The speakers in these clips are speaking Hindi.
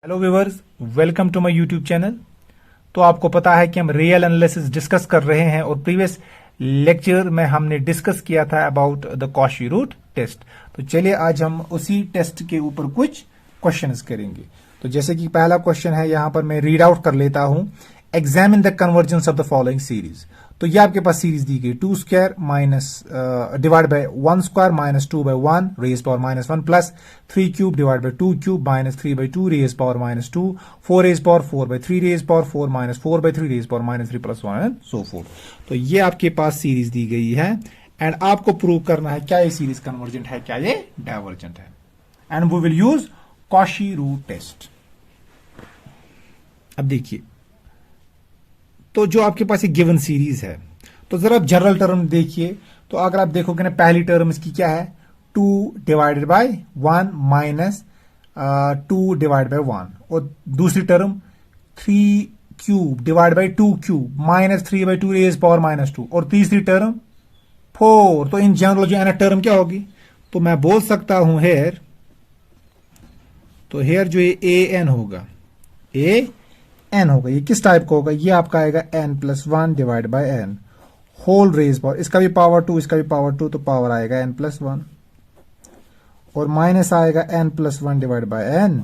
Hello viewers, welcome to my YouTube channel. तो आपको पता है कि हम रियल एनालिसिस डिस्कस कर रहे हैं और प्रीवियस लेक्चर में हमने डिस्कस किया था about the Cauchy root test. तो चलिए आज हम उसी टेस्ट के ऊपर कुछ क्वेश्चंस करेंगे। तो जैसे कि पहला क्वेश्चन है, यहां पर मैं रीड आउट कर लेता हूं। Examine the convergence of the following series. तो ये आपके पास सीरीज दी गई 2 square minus divide by 1 square minus 2 by 1 raise power minus 1 plus 3 cube divide by 2 cube minus 3 by 2 raise power minus 2 4 raise power 4 by 3 raise power 4 minus 4 by 3 raise power minus 3 plus 1 and so forth. तो ये आपके पास सीरीज दी गई है एंड आपको प्रूव करना है क्या ये सीरीज कन्वर्जेंट है, क्या ये डाइवर्जेंट है। And we will use Cauchy root test. अब देखिए, तो जो आपके पास एक गिवन सीरीज है, तो जरा आप जनरल टर्म देखिए। तो अगर आप देखोगे ना, पहली टर्म इसकी क्या है, 2 divided by 1 minus 2 divide by 1, और दूसरी term 3 cube divide by 2 cube minus 3 by 2 raise power minus 2, और तीसरी टर्म 4। तो इन जनरल जो एन टर्म क्या होगी, तो मैं बोल सकता हूं हेयर, तो हेयर जो ये ए एन होगा, ए एन होगा। ये किस टाइप का होगा, ये आपका आएगा n plus 1 divide by n whole raise power, इसका भी पावर 2 इसका भी पावर 2, तो पावर आएगा एन प्लस 1, और माइनस आएगा n plus 1 divide by n,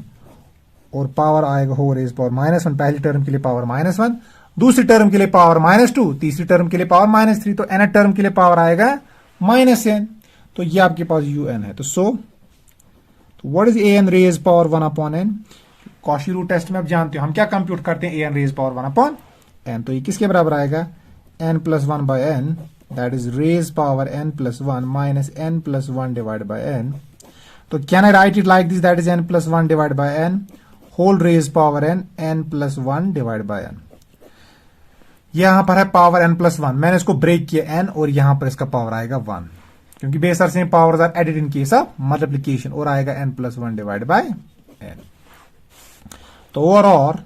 और पावर आएगा होल रेज पावर माइनस 1। पहली टर्म के लिए पावर माइनस 1, दूसरी टर्म के लिए पावर माइनस 2, तीसरी टर्म के लिए पावर माइनस 3, तो एन टर्म के लिए पावर आएगा माइनस एन। तो ये आपके पास यू एन है। तो what is a n raise power 1 upon n. Cauchy root test में आप जानते हो हम क्या कंप्यूट करते हैं, a n raise power 1 upon n. तो ये किसके बराबर आएगा, n plus 1 by n, that is raise power n plus 1 minus n plus 1 divide by n. तो can I write it like this, that is n plus 1 divide by n whole raise power n, n plus 1 divide by n. यहां पर है पावर एन प्लस 1, मैंने इसको ब्रेक किया एन, और यहां पर इसका पावर आएगा 1, क्योंकि base are same powers are added in case of multiplication, और आएगा n plus 1 divide by n. तो और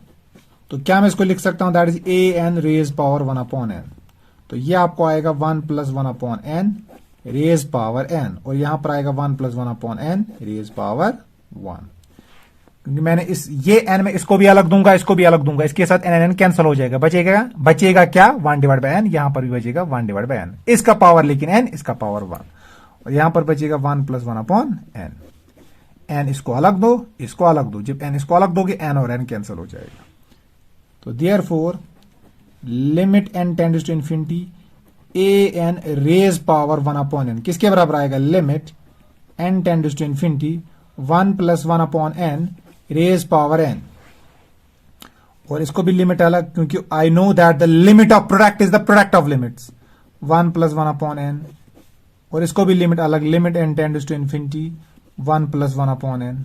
तो क्या मैं इसको लिख सकता हूं, that is a n raise power 1 upon n. तो ये आपको आएगा 1 plus 1 upon n raise power n, और यहां पर आएगा 1 plus 1 upon n raise power 1। क्योंकि मैंने ये एन में इसको भी अलग दूंगा, इसको भी अलग दूंगा, इसके साथ एन एन कैंसिल हो जाएगा, बचेगा क्या, 1 डिवाइड बाय एन, यहां पर भी बचेगा 1 डिवाइड बाय एन, इसका पावर लेकिन एन, इसका पावर 1, और यहां पर बचेगा 1 प्लस 1 अपॉन एन। एन इसको अलग दो, इसको अलग दो, जब एन इसको अलग दोगे एन और एन कैंसिल हो जाएगा। तो therefore limit n tends to infinity a n raise power 1 upon n किसके बराबर आएगा, limit n tends to infinity 1 plus 1 upon n raise power n. और इसको भी लिमिट अलग, क्योंकि I know that the limit of product is the product of limits, 1 plus 1 upon n, और इसको भी लिमिट अलग, limit n tends to infinity 1 plus 1 upon N,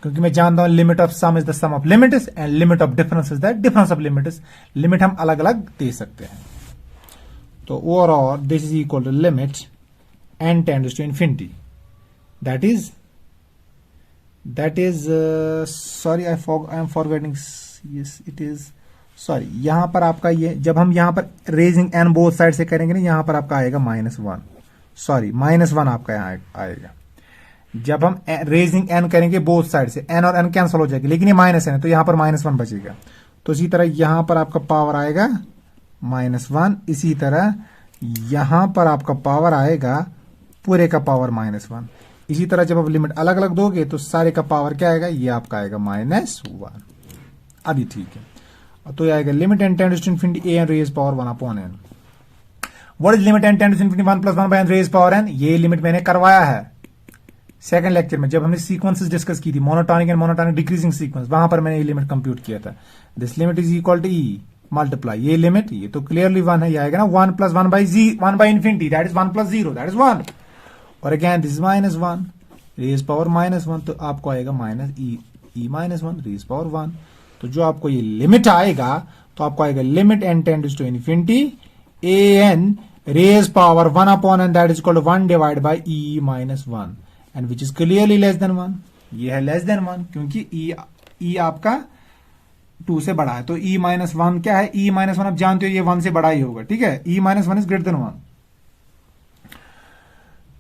क्योंकि मैं जानता हूं limit of sum is the sum of limits and limit of difference is the difference of limits. Limit हम अलग अलग दे सकते हैं। तो overall this is equal to limit n tends to infinity, that is sorry I am forgetting, yes it is sorry, यहां पर आपका ये जब हम यहां पर रेजिंग एन बोथ साइड से करेंगे ना, यहां पर आपका आएगा -1, सॉरी -1 आपका यहां आएगा। जब हम रेजिंग एन करेंगे बोथ साइड से, एन और एन कैंसिल हो जाएगी, लेकिन ये माइनस एन है, तो यहां पर -1 बचेगा। तो इसी तरह यहां पर आपका पावर आएगा -1, इसी तरह यहां पर आपका पावर आएगा पूरे का पावर -1। इसी तरह जब आप लिमिट अलग अलग दोगे तो सारे का पावर क्या आएगा, ये आपका आएगा -1। अभी ठीक है, तो ये आएगा limit n tends to infinity a n raise power 1 upon n. What is limit n tends to infinity 1 plus 1 by n raise power n. ये लिमिट मैंने करवाया है सेकंड लेक्चर में, जब हमने सीक्वेंसेस डिस्कस की थी, monotonic and monotonic decreasing sequence, वहां पर मैंने ये लिमिट कंप्यूट किया था। This limit is equal to e multiply ये लिमिट, ये तो क्लियरली 1 है, ये आएगा ना 1 plus 1 by infinity, that is 1 plus 0, that is 1, और again this is -1 raise power -1, तो आपको आएगा -1 रेज पावर 1। तो जो आपको ये लिमिट आएगा, तो आपको आएगा limit n tends to infinity a n raise power 1 upon n, that is equal to 1 divide by e -1, and which is clearly less than 1। ये है लेस देन 1, क्योंकि ई आपका 2 से बड़ा है। तो ई -1 क्या है, ई -1 आप जानते हो ये 1 से बड़ा ही होगा, ठीक है। ई -1 इज ग्रेटर देन 1,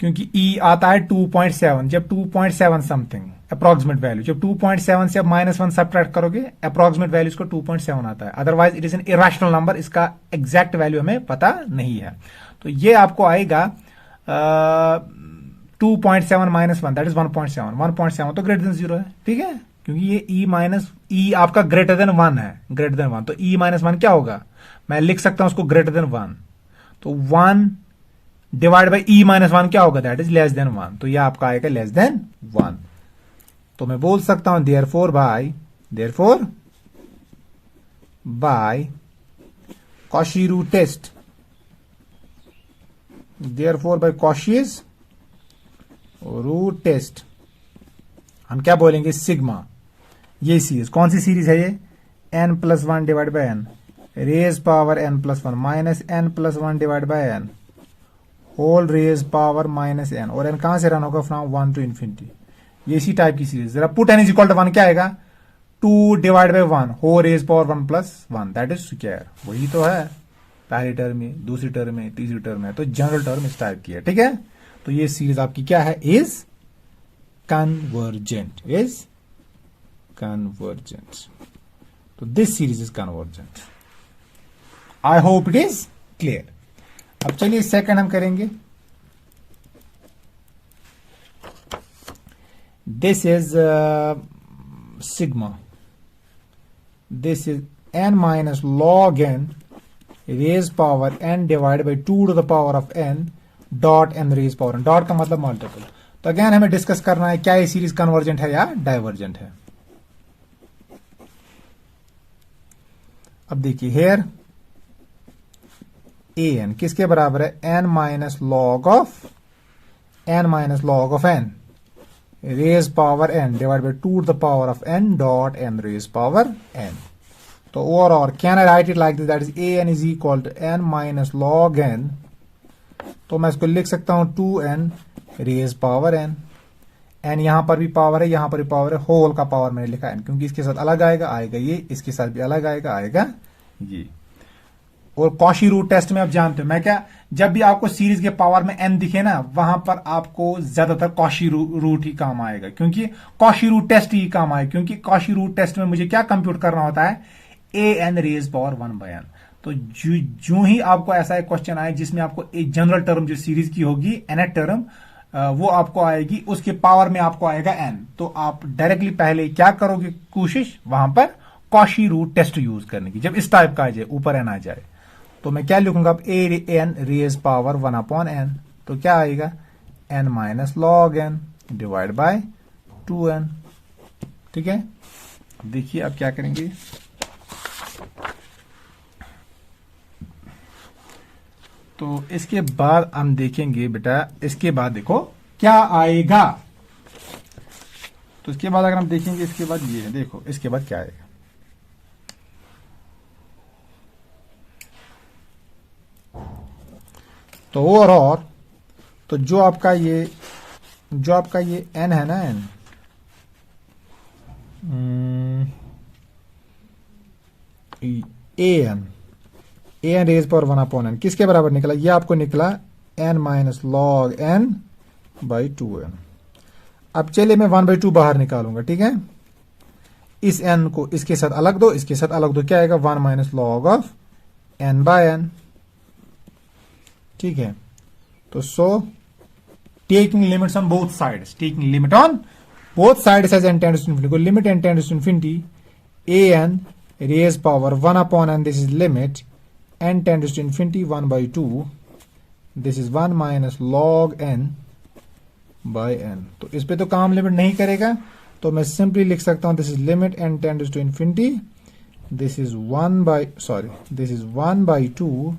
क्योंकि ई आता है 2.7, जब 2.7 समथिंग अप्रोक्सीमेट वैल्यू। जब 2.7 से आप -1 सब्ट्रैक्ट करोगे, अप्रोक्सीमेट वैल्यू इसको 2.7 आता है। Otherwise it is an irrational number, इसका एग्जैक्ट वैल्यू हमें पता नहीं है। तो ये आपको आएगा 2.7 -1 दैट इज 1.7। 1.7 तो ग्रेटर देन 0 है, ठीक है, क्योंकि ये ई आपका ग्रेटर देन 1 है, ग्रेटर देन 1। तो ई -1 क्या होगा, मैं लिख सकता हूं उसको ग्रेटर देन 1। तो 1 डिवाइड बाई ई -1 क्या होगा, दैट इज लेस देन 1। तो ये आपका आएगा लेस देन 1। तो मैं बोल सकता हूं therefore by Cauchy root test, therefore by Cauchy's root test हम क्या बोलेंगे, सिग्मा। ये सीरीज कौन सी सीरीज है, ये n+1 divide by n raise power n+1 minus n+1 divide by n whole raise power -n, और n कहां से रन होगा, फ्रॉम 1 टू इंफिनिटी। ये इसी टाइप की सीरीज। जरा put n is equal to 1 क्या आएगा, 2 divide by 1 whole raise power 1+1 that is square. वही तो है पहली टर्म में, दूसरी टर्म में, तीसरी टर्म में। तो जनरल टर्म इस टाइप की है, ठीक है। तो ये सीरीज आपकी क्या है, इज कन्वर्जेंट, तो this series is convergent. I hope it is clear. अब चलिए सेकंड हम करेंगे। This is sigma, this is n minus log n raise power n divide by 2 to the power of n dot n raise power n। Dot का मतलब मल्टीपल। तो अगेन हमें डिस्कस करना है क्या ये सीरीज कन्वर्जेंट है या डाइवर्जेंट है। अब देखिए हेयर an किसके बराबर है, n minus log of n raise power n divide by 2 the power of n dot n raise power n। तो overall can I write it like this, that is an is equal to n minus log n। तो मैं इसको लिख सकता हूं 2n raise power n। n यहां पर भी पावर है, यहां पर भी पावर है, होल का पावर मैंने लिखा n, क्योंकि इसके साथ अलग आएगा ये, इसके साथ भी अलग आएगा ये। और कॉशी रूट टेस्ट में आप जानते हो मैं क्या, जब भी आपको सीरीज के पावर में n दिखे ना, वहां पर आपको ज्यादातर कॉशी रूट ही काम आएगा, क्योंकि कॉशी रूट टेस्ट ही काम आएगा। क्योंकि कॉशी रूट टेस्ट में मुझे क्या कंप्यूट करना होता है, an रेज पावर 1/n। तो जो ही आपको ऐसा एक क्वेश्चन आए जिसमें आपको एक जनरल टर्म जो सीरीज की होगी nth टर्म, वो आपको आएगी, उसके पावर में आपको आएगा n। तो आप डायरेक्टली पहले क्या करोगे, कोशिश वहां पर कॉशी रूट टेस्ट यूज करने की। जब इस टाइप का आ जाए, ऊपर n आ जाए, तो मैं क्या लिखूंगा, अब an रेज पावर 1/n। तो क्या आएगा, n minus log n divide bye 2n, ठीक है। अब देखिए अब क्या करेंगे, तो इसके बाद हम देखेंगे बेटा, इसके बाद देखो क्या आएगा। तो इसके बाद अगर हम देखेंगे, इसके बाद ये है, देखो इसके बाद क्या आएगा। तो ओवरऑल तो जो आपका ये n है ना, an रेज पावर 1/n किसके बराबर निकला, ये आपको निकला n minus log n by 2n। अब चलिए मैं 1/2 बाहर निकालूंगा, ठीक है। इस n को इसके साथ अलग दो, इसके साथ अलग दो, क्या आएगा, 1 minus log of n by n, ठीक है। तो so taking limits on both sides, taking limit on both sides as n tends to infinity, limit n tends to infinity an raise power 1/n, this is limit n tends to infinity 1/2, this is 1 minus log n by n। तो इस पे तो काम लिमिट नहीं करेगा, तो मैं सिंपली लिख सकता हूं this is limit n tends to infinity, this is 1/2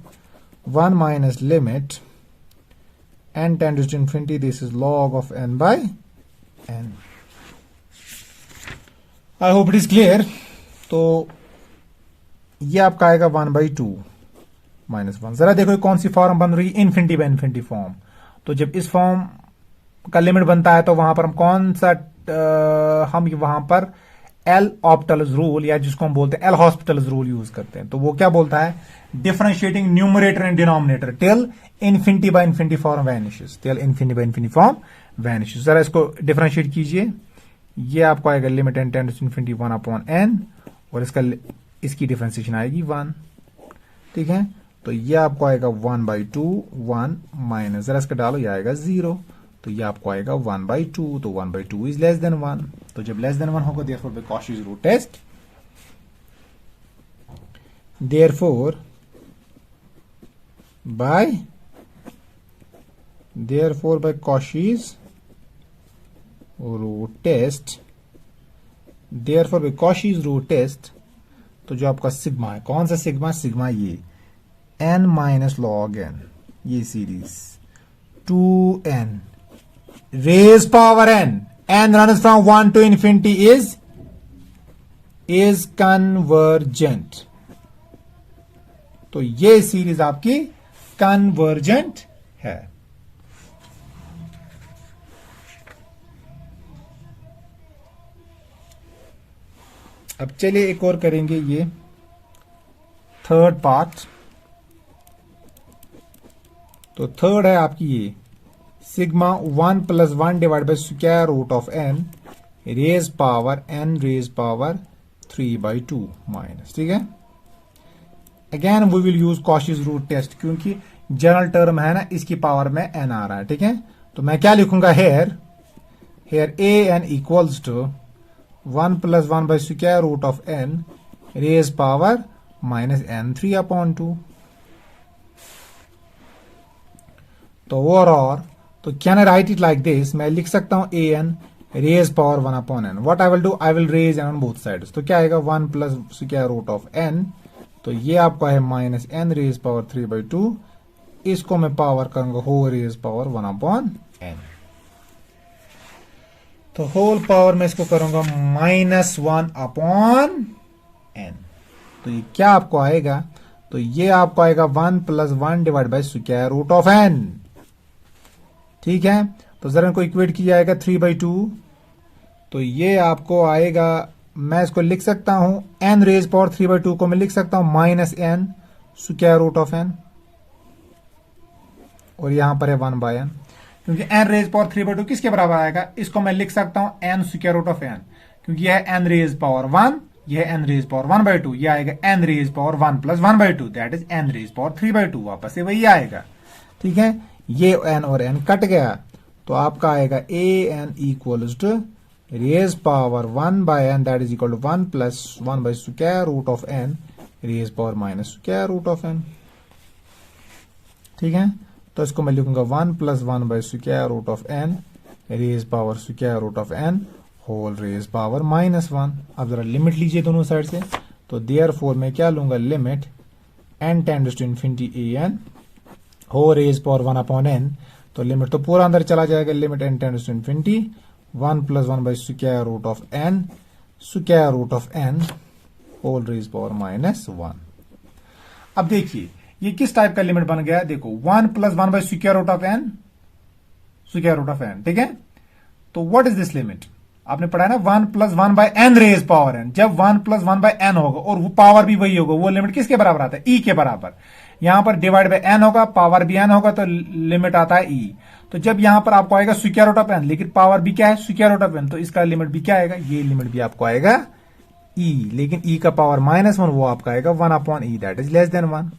1 minus limit n tends to infinity, this is log of n by n। I hope it is clear। तो ये आपका आएगा 1/2 माइनस 1। जरा देखो कौन सी फॉर्म बन रही है, इन्फिनिटी बाय इन्फिनिटी फॉर्म। तो जब इस फॉर्म का लिमिट बनता है तो वहां पर हम कौन सा हम वहां पर एल ऑप्टल्स रूल, या जिसको हम बोलते हैं एल हॉस्पिटल्स रूल यूज करते हैं। तो वो क्या बोलता है, differentiating numerator and denominator till infinity by infinity form vanishes, till infinity by infinity form vanishes. जरा इसको डिफरेंशिएट कीजिए, ये आपको आएगा limit n tends to infinity 1 upon n, और इसकी डिफरेंशिएशन आएगी 1। ठीक है, तो ये आपको आएगा 1/2 1 माइनस, जरा इसका डालो, ये आएगा 0, तो ये आपको आएगा 1/2, तो 1/2 इज लेस देन 1। तो जब लेस देन 1 होगा, therefore by Cauchy's root test, therefore by Cauchy's root test, therefore by Cauchy's root test, तो जो आपका सिग्मा है, कौन सा सिग्मा? सिग्मा ये n माइनस लॉग n, ये series 2n raise power n runs from 1 to infinity is convergent। तो ये सीरीज आपकी कन्वर्जेंट है। अब चलिए एक और करेंगे, ये थर्ड पार्ट। तो थर्ड है आपकी ये sigma 1 plus 1 divide by square root of n raise power n raise power 3/2 minus. ठीक है, again we will use Cauchy's root test, क्योंकि जनरल टर्म है ना, इसकी पावर में n आ रहा है। ठीक है, तो मैं क्या लिखूंगा, here an equals to 1 plus 1 by square root of n raise power minus n 3/2। तो और तो can I write it like this, मैं लिख सकता हूं an raise power 1/n। What I will do, I will raise n on both sides. तो क्या आएगा 1 plus square root of n, तो ये आपका है माइनस n रेज पावर 3/2, इसको मैं पावर करूंगा होल रेज पावर 1/n। तो होल पावर में इसको करूंगा -1/n। तो ये क्या आपको आएगा, तो ये आपको आएगा 1 plus 1 divide by square root of n। ठीक है, तो जरा इनको इक्वेट किया जाएगा 3/2, तो ये आपको आएगा, मैं इसको लिख सकता हूं n रेज पावर 3/2 को मैं लिख सकता हूं -n square root of n, और यहां पर है 1/n, क्योंकि n रेज पावर 3/2 किसके बराबर आएगा, इसको मैं लिख सकता हूं n square root of n, क्योंकि यह है n रेज पावर 1, यह n रेज पावर 1/2, यह आएगा n raise power 1 plus 1/2, that is n raise power 3/2, वापस से वही आएगा। ठीक है, ये n और n कट गया, तो आपका आएगा an equals to raise power 1/n, that is equal to 1 plus 1 by square root of n raise power minus square root of n। ठीक है, तो इसको मैं लिखूंगा 1 plus 1 by square root of n raise power square root of n whole raise power -1। अब जरा लिमिट लीजिए दोनों साइड से, तो देयरफॉर मैं क्या लूंगा, limit n tends to infinity an whole raise power 1/n, तो लिमिट तो पूरा अंदर चला जाएगा, limit n tends to infinity 1 plus 1 by square root of n whole raise power -1। अब देखिए ये किस टाइप का लिमिट बन गया, देखो 1 plus 1 by square root of n। ठीक है, तो व्हाट इज दिस लिमिट, आपने पढ़ा है ना 1 plus 1 by n raise power n। जब 1 प्लस 1 बाई n होगा और वो पावर भी वही होगा, वो लिमिट किसके बराबर आता है, e के बराबर। यहां पर डिवाइड बाई n होगा, पावर भी n होगा, तो लिमिट आता है e। तो जब यहां पर आपको आएगा स्क्वायर रूट ऑफ n, लेकिन पावर भी क्या है, स्क्वायर रूट ऑफ n, तो इसका लिमिट भी क्या आएगा, ये लिमिट भी आपको आएगा e, लेकिन e का पावर -1, वो आपका आएगा 1/e, that is less than 1।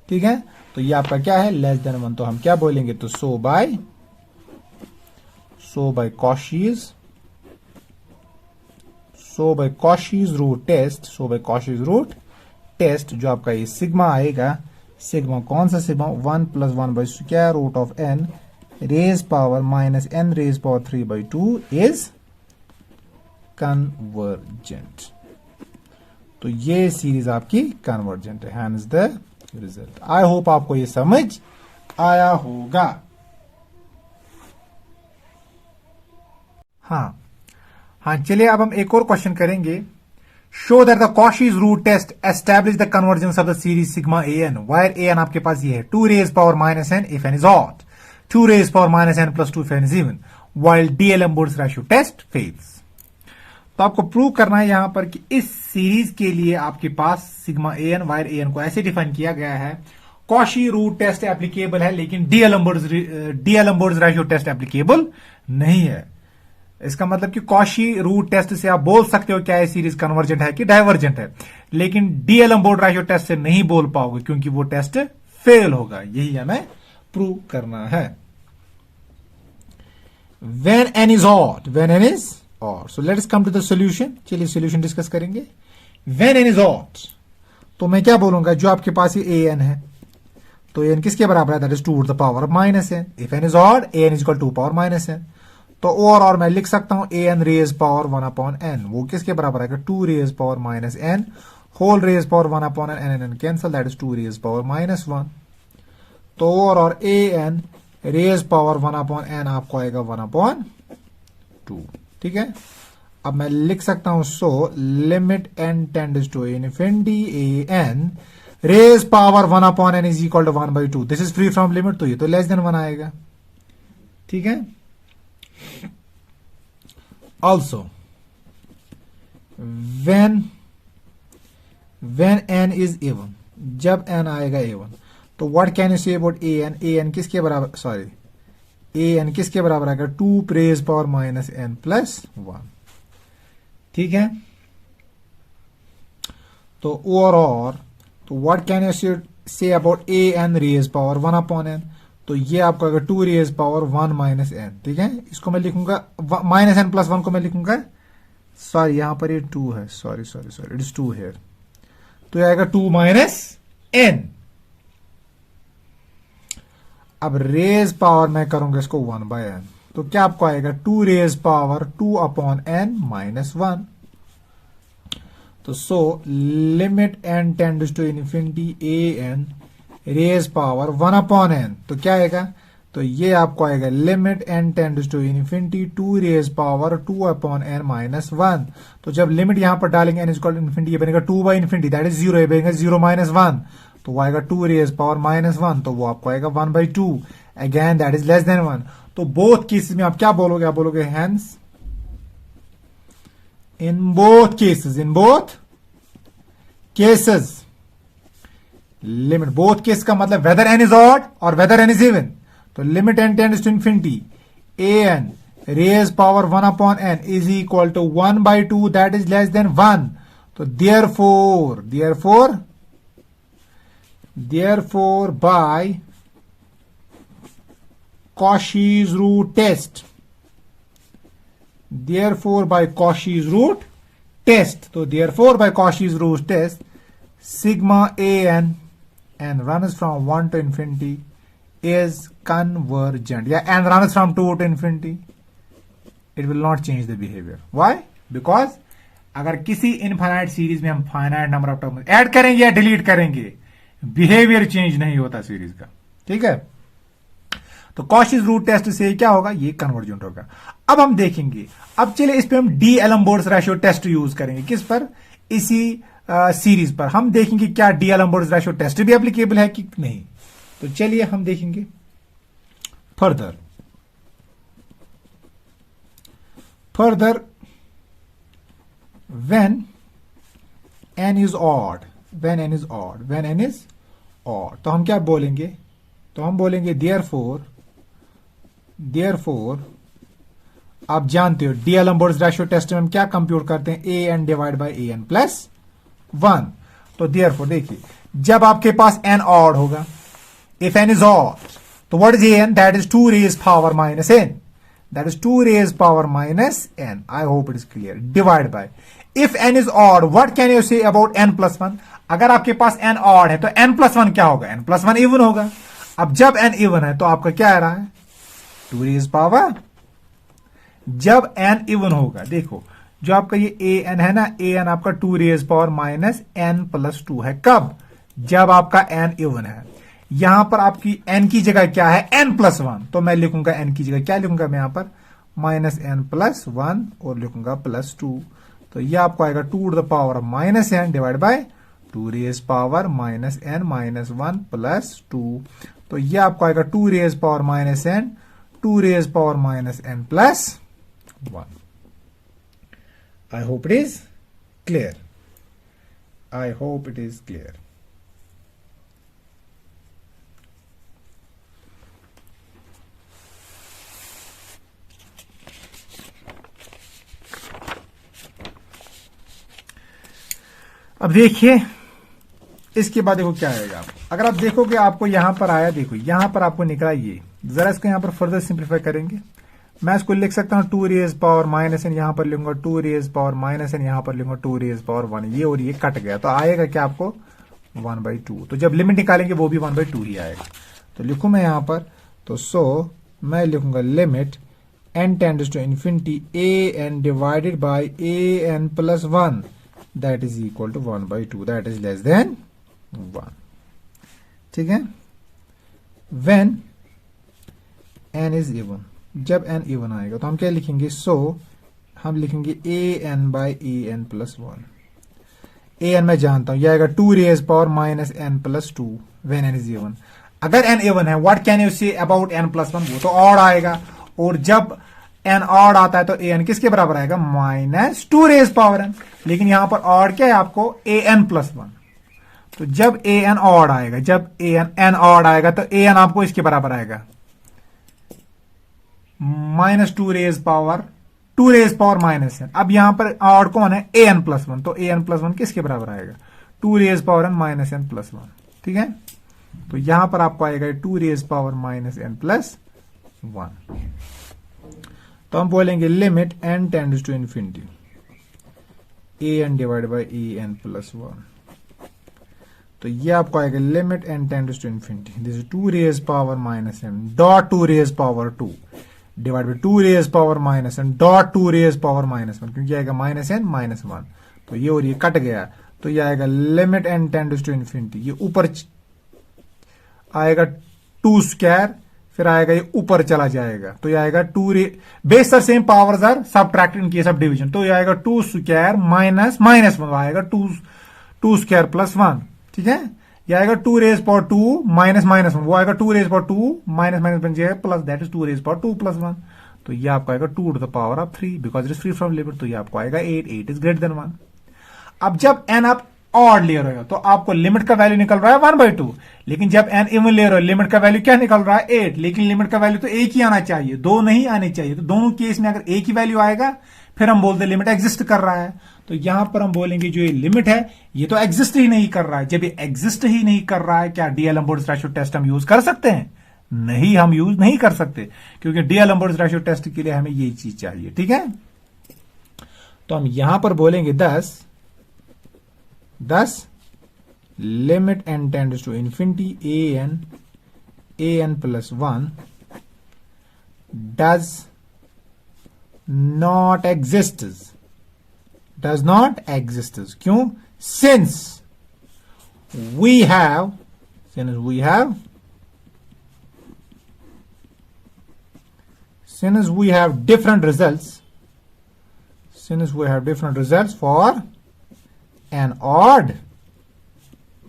ठीक है, तो ये आपका क्या है, लेस देन 1, तो हम क्या बोलेंगे, तो सो बाय Cauchy's रूट टेस्ट, जो आपका ये सिग्मा आएगा, सिग्मा कौन सा sigma, 1 plus 1 by square root of n raise power minus n raise power 3/2 is convergent. तो ये सीरीज आपकी कन्वर्जेंट है, hence the result. I hope आपको ये समझ आया होगा। हाँ, चलिए अब हम एक और क्वेश्चन करेंगे। Show that the Cauchy's root test establish the convergence of the series sigma an, where an आपके पास ये है 2 raise power -n if n is odd, 2 raise power -n plus 2 if n is even, while D'Alembert's ratio test fails. तो आपको प्रूव करना है यहां पर कि इस सीरीज के लिए आपके पास सिग्मा an वायर an को ऐसे डिफाइन किया गया है, Cauchy रूट टेस्ट एप्लीकेबल है, लेकिन D'Alembert's रेशियो टेस्ट एप्लीकेबल नहीं है। इसका मतलब कि कॉशी रूट टेस्ट से आप बोल सकते हो क्या ये सीरीज कन्वर्जेंट है कि डाइवर्जेंट है, लेकिन डीएलम्बोर्ड रेशियो टेस्ट से नहीं बोल पाओगे क्योंकि वो टेस्ट फेल होगा। यही हमें प्रूव करना है। when n is odd, when n is odd, so let us come to the solution। चलिए सोल्यूशन डिस्कस करेंगे। when n is odd, तो मैं क्या बोलूंगा, जो आपके पास ये an है तो an किसके बराबर है, that is 2 to the power minus n। If n is odd, an is equal to power minus n। तो और मैं लिख सकता हूं an raise power 1 upon n, वो किसके बराबर है, 2 raise power minus n whole raise power 1 upon n, n cancel, that is 2 raise power minus 1। तो और an raise power 1 upon n आपको आएगा 1 अपॉन 2। ठीक है, अब मैं लिख सकता हूं so limit n tends to infinity an raise power 1 upon n is equal to 1/2। This is free from limit, तो ये तो लेस देन 1 आएगा। ठीक है, also when n is even, जब n आएगा even, तो what can you say about an किसके बराबर, सॉरी an किसके बराबर आएगा, 2 raise power minus n plus 1। ठीक है, तो और तो what can you say about an raise power 1 upon n, तो ये आपको आएगा 2 रेज पावर 1 माइनस n। ठीक है, इसको मैं लिखूंगा माइनस n प्लस 1 को मैं लिखूंगा, सॉरी यहां पर ये 2 है, सॉरी इट इज 2 हियर, तो ये आएगा 2 माइनस n। अब रेज पावर मैं करूंगा इसको 1/n, तो क्या आपको आएगा 2 raise power 2 upon n minus 1। तो so limit n tends to infinity an raise power 1 upon n, तो क्या आएगा, तो ये आपको आएगा limit n tends to infinity 2 raise power 2 upon n minus 1। तो जब लिमिट यहां पर डालेंगे n इक्वल टू इन्फिनिटी, ये बनेगा 2 बाई इन्फिनिटी, दैट इज 0, ये बनेगा 0 माइनस 1, तो वो आएगा 2 रेज पावर माइनस 1, तो वो आपको आएगा 1/2, again that is less than 1। तो बोथ केसेस में आप क्या बोलोगे, आप बोलोगे hence in both cases limit, both case का मतलब वेदर n इज ऑड और वेदर n इज इवन, तो limit n tends to infinity an raise power 1 upon n is equal to 1/2, that is less than 1। तो therefore by Cauchy's root test, तो therefore by Cauchy's root test sigma an and runs from 1 to infinity is convergent, या n runs from 2 to infinity, it will not change the behavior। why? because अगर किसी इनफाइनाइट सीरीज में हम finite number of term add करेंगे या डिलीट करेंगे, बिहेवियर चेंज नहीं होता सीरीज का। ठीक है, तो कॉशीज रूट टेस्ट से क्या होगा, ये कन्वर्जेंट होगा। अब हम देखेंगे, अब चलिए इस पे हम डीएलम्बर्ट्स रेशियो टेस्ट यूज करेंगे, किस पर, इसी सीरीज पर। हम देखेंगे क्या डीएलम्बर्ट्स रेशियो टेस्ट भी एप्लीकेबल है कि नहीं। तो चलिए हम देखेंगे further when n is odd, तो हम क्या बोलेंगे, तो हम बोलेंगे therefore आप जानते हो डीएलम्बर्ट्स रेशियो टेस्ट में हम क्या कंप्यूट करते हैं, an divide by an plus 1। तो therefore देखिए, जब आपके पास n ऑड होगा, if n is odd, तो what is an, that is 2 raised power minus n, that is 2 raised power minus n, I hope it is clear, divide by, if n is odd, what can you say about n plus 1? अगर आपके पास n odd है तो n plus 1 क्या होगा, n plus 1 even होगा। अब जब n even है तो आपका क्या आ रहा है, 2 raised power, जब n even होगा, देखो जो आपका ये an है ना, an आपका 2 raised power minus n plus 2 है, कब, जब आपका n even है। यहां पर आपकी n की जगह क्या है, n plus 1, तो मैं लिखूंगा n की जगह क्या लिखूंगा मैं यहां पर, माइनस n प्लस 1 और लिखूंगा प्लस 2। तो ये आपको आएगा 2 to the power minus n divide by 2 raise power minus n minus 1 plus 2। तो ये आपको आएगा 2 raise power minus n, 2 raise power minus n plus 1। I hope it is clear, I hope it is clear. अब देखिए इसके बाद देखो क्या आएगा। अगर आप देखोगे आपको यहां पर आया, देखो यहां पर आपको निकला ये, जरा इसको यहां पर फर्दर सिंप्लीफाई करेंगे। मैं इसको लिख सकता हूं 2 रेज पावर माइनस एन, यहां पर लिखूंगा 2 रेज पावर माइनस एन, यहां पर लिखूंगा 2 रेज पावर 1, ये और ये कट गया तो आएगा क्या आपको 1/2। तो जब लिमिट निकालेंगे वो भी 1/2 ही आएगा। तो लिखूं मैं यहां पर, तो सो मैं लिखूंगा limit n tends to infinity an divided by an plus 1 that is equal to 1/2, that is less than 1। ठीक है, व्हेन n इज इवन, जब n इवन आएगा तो हम क्या लिखेंगे, सो हम लिखेंगे an by an plus 1। an मैं जानता हूं, यह आएगा 2 raise power minus n plus 2 when n is even. अगर n इवन है, what can you say about n plus 1, वो तो ऑड आएगा, और जब n ऑड आता है तो an किसके बराबर आएगा, माइनस 2 रेज पावर n। लेकिन यहां पर ऑड क्या है आपको, an प्लस 1। तो जब an ऑड आएगा, जब n ऑड आएगा तो an आपको इसके बराबर आएगा minus 2 raise power minus n। अब यहां पर ऑड कौन है, an प्लस 1, तो an प्लस 1 किसके बराबर आएगा, 2 raise power n minus n plus 1। ठीक है, तो यहां पर आपको आएगा 2 raise power minus n plus 1। तो हम बोलेंगे limit n tends to infinity an divide by an plus 1। तो ये आपको आएगा limit n tends to infinity, this is 2 raise power minus n dot 2 raise power 2 divide by 2 raise power minus n dot 2 raise power minus 1, क्योंकि आएगा माइनस n माइनस 1। तो ये और ये कट गया, तो ये आएगा limit n tends to infinity, ये ऊपर आएगा 2 स्क्वायर, फिर आएगा ये ऊपर चला जाएगा, तो ये आएगा 2 base are same, powers are subtracted in case of division. तो ये आएगा 2 स्क्वायर माइनस माइनस 1, आएगा 2 स्क्वायर प्लस 1। ठीक है, ये आएगा 2 रेज पावर 2 माइनस माइनस 1, वो आएगा 2 रेज पावर 2 माइनस माइनस बन जाएगा plus, that is 2 raise power 2 plus 1। तो ये आपको आएगा 2 to the power of 3 because it is free from limit, तो ये आपको आएगा 8 इज ग्रेटर देन 1। अब जब n आप ऑड ले रहे हो तो आपको लिमिट का वैल्यू निकल रहा है 1/2, लेकिन जब n इवन ले रहे हो लिमिट का वैल्यू क्या निकल रहा है 8, लेकिन लिमिट का वैल्यू तो एक ही आना चाहिए, दो नहीं आने चाहिए। तो दोनों केस में अगर एक ही वैल्यू आएगा फिर हम बोलते लिमिट एग्जिस्ट कर रहा है। तो यहां पर हम बोलेंगे जो ये लिमिट है ये तो एग्जिस्ट ही नहीं कर रहा है। जब ये एग्जिस्ट ही नहीं कर रहा है, क्या डीएलम्बर्ट्स रेशियो टेस्ट हम यूज कर सकते हैं, नहीं, हम यूज नहीं कर सकते, क्योंकि डीएलम्बर्ट्स रेशियो टेस्ट के लिए हमें ये चीज चाहिए। ठीक है, तो हम यहां पर बोलेंगे 10 limit n tends to infinity an plus 1 does not exist. क्यों, since we have different results for an odd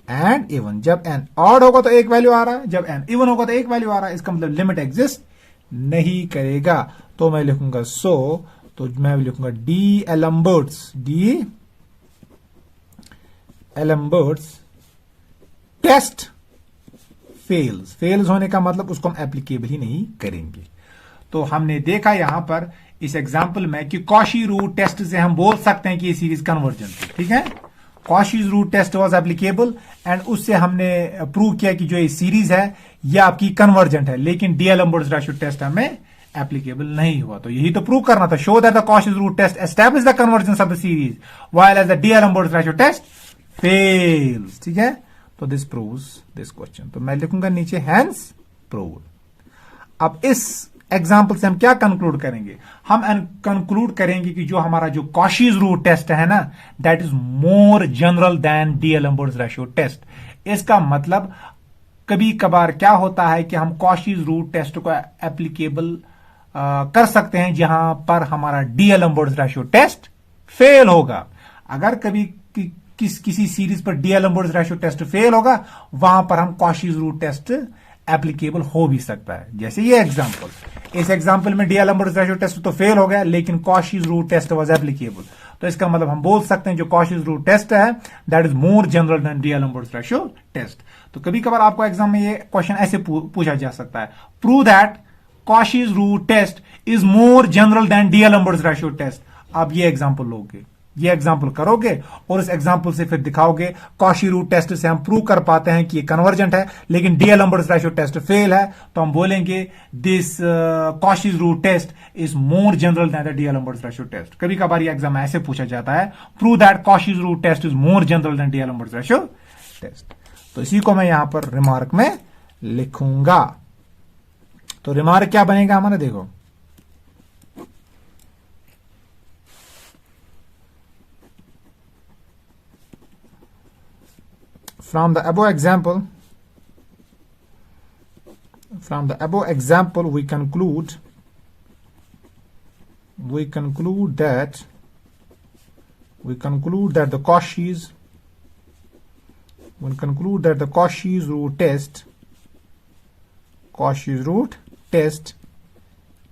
and even। जब n odd होगा तो एक वैल्यू आ रहा है, जब n even होगा तो एक वैल्यू आ रहा है, इसका मतलब लिमिट एग्जिस्ट नहीं करेगा। तो मैं लिखूंगा तो मैं लिखूंगा डी एलम्बर्ट्स टेस्ट फेल्स होने का मतलब उसको हम एप्लीकेबल ही नहीं करेंगे। तो हमने देखा यहां पर इस एग्जांपल में कि कॉशी रूट टेस्ट से हम बोल सकते हैं कि ये सीरीज कन्वर्जेंट है। ठीक है, Cauchy's root test was applicable and उससे हमने प्रूव किया कि जो ये सीरीज है ये आपकी कन्वर्जेंट है, लेकिन डीएलम्बर्ट्स रेशियो टेस्ट हमें एप्लीकेबल नहीं हुआ। तो यही तो प्रूव करना था, show that the Cauchy's root test establish the convergence of the series while as the D'Alembert's ratio test fails. ठीक है, तो दिस प्रूव्स दिस क्वेश्चन। तो मैं लिखूंगा नीचे हैंस प्रूव्ड। अब इस एग्जाम्पल से हम क्या कंक्लूड करेंगे, हम कंक्लूड करेंगे कि जो हमारा जो कॉशीज रूट टेस्ट है ना, that is more general than D'Alembert's ratio test. इसका मतलब कभी कभार क्या होता है कि हम कॉशीज रूट टेस्ट को एप्लीकेबल कर सकते हैं जहां पर हमारा डीएलम्बर्ट्स रेशियो टेस्ट फेल होगा। अगर कभी किसी सीरीज पर डीएलम्बर्ट्स रेशियो टेस्ट फेल होगा, वहां पर हम कॉशीज रूट टेस्ट एप्लीकेबल हो भी सकता है। जैसे ये एग्जांपल, इस एग्जांपल में डीएलम्बर्ट्स रेशियो टेस्ट तो फेल हो गया, लेकिन Cauchy's root test was applicable. तो इसका मतलब हम बोल सकते हैं जो कॉशीज रूट टेस्ट है that is more general than D'Alembert's ratio test. तो कभी कभार आपको एग्जाम में ये क्वेश्चन ऐसे पूछा जा सकता है, prove that Cauchy's root test is more general than D'Alembert's ratio test. आप ये एग्जांपल लोगे, ये एग्जाम्पल करोगे और उस एग्जाम्पल से फिर दिखाओगे कॉशी रूट टेस्ट से हम प्रूव कर पाते हैं कि ये कन्वर्जेंट है, लेकिन डीएलएम्बर्ट्स रेशियो टेस्ट फेल है, तो हम बोलेंगे this Cauchy root test is more general than the D'Alembert's ratio test. कभी कभार ये एग्जाम ऐसे पूछा जाता है, prove that Cauchy root test is more general than D'Alembert's ratio test. तो इसी को मैं यहां पर रिमार्क में लिखूंगा। तो रिमार्क क्या बनेगा हमारा, देखो from the above example we conclude that the Cauchy's root test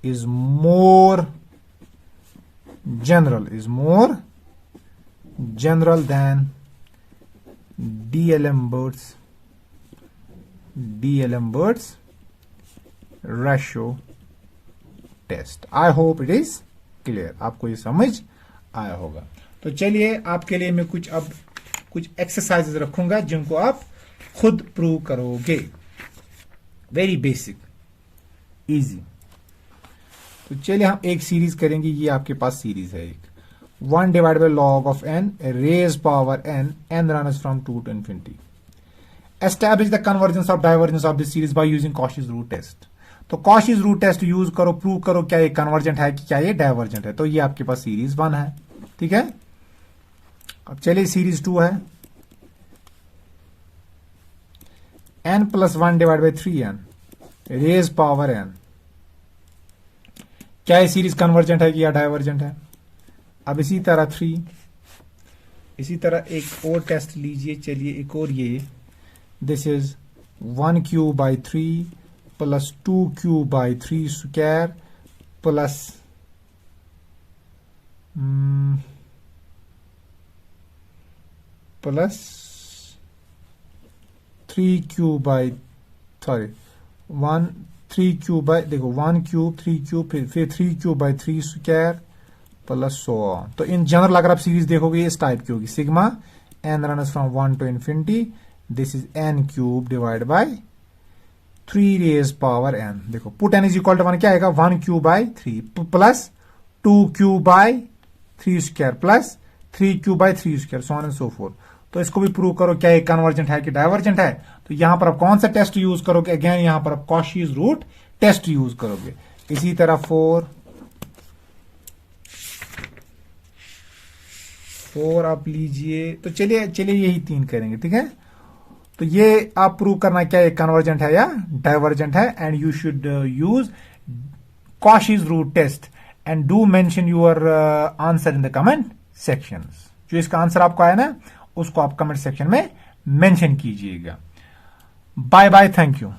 is more general than D'Alembert's ratio test. I hope it is clear, आपको ये समझ आया होगा। तो चलिए आपके लिए मैं कुछ एक्सरसाइजेस रखूंगा जिनको आप खुद प्रूव करोगे। Very basic, easy. तो चलिए हम एक सीरीज करेंगे। ये आपके पास सीरीज है एक 1 divided by log of n raised power n runs from 2 to infinity. Establish the convergence of divergence of this series by using Cauchy's root test. तो Cauchy's root test यूज करो, प्रूव करो क्या ये कन्वर्जेंट है कि क्या ये डाइवर्जेंट है। तो ये आपके पास सीरीज 1 है, ठीक है। अब चलिए सीरीज 2 है n plus 1 divided by 3n raised power n। क्या ये सीरीज कन्वर्जेंट है कि या डाइवर्जेंट है। अब इसी तरह एक और टेस्ट लीजिए। चलिए एक और, ये this is 1 cube by 3 plus 2 cube by 3 square plus 3 cube by 3 cube by, देखो 1 क्यूब 3 क्यूब फिर 3 क्यूब बाई 3 स्क्वायर प्लस 100। तो इन जनरल अगर आप सीरीज देखोगे इस टाइप की होगी, sigma n runs from 1 to infinity, this is n cube divide by 3 raise power n। देखो put n is equal to 1 क्या आएगा, 1 cube by 3 plus 2 cube by 3 square plus 3 cube by 3 square, so on and so forth. तो इसको भी प्रूव करो क्या ये कन्वर्जेंट है कि डाइवर्जेंट है। तो यहां पर आप कौन सा टेस्ट यूज करोगे, अगेन यहां पर आप Cauchy's रूट टेस्ट यूज करोगे। इसी तरह 4 आप लीजिए। तो चलिए यही 3 करेंगे, ठीक है। तो ये आप प्रूव करना क्या ये कन्वर्जेंट है या डाइवर्जेंट है, and you should use Cauchy's root test and do mention your answer in the comment section. जो इसका आंसर आपको आया ना उसको आप कमेंट सेक्शन में मेंशन कीजिएगा। Bye bye, thank you.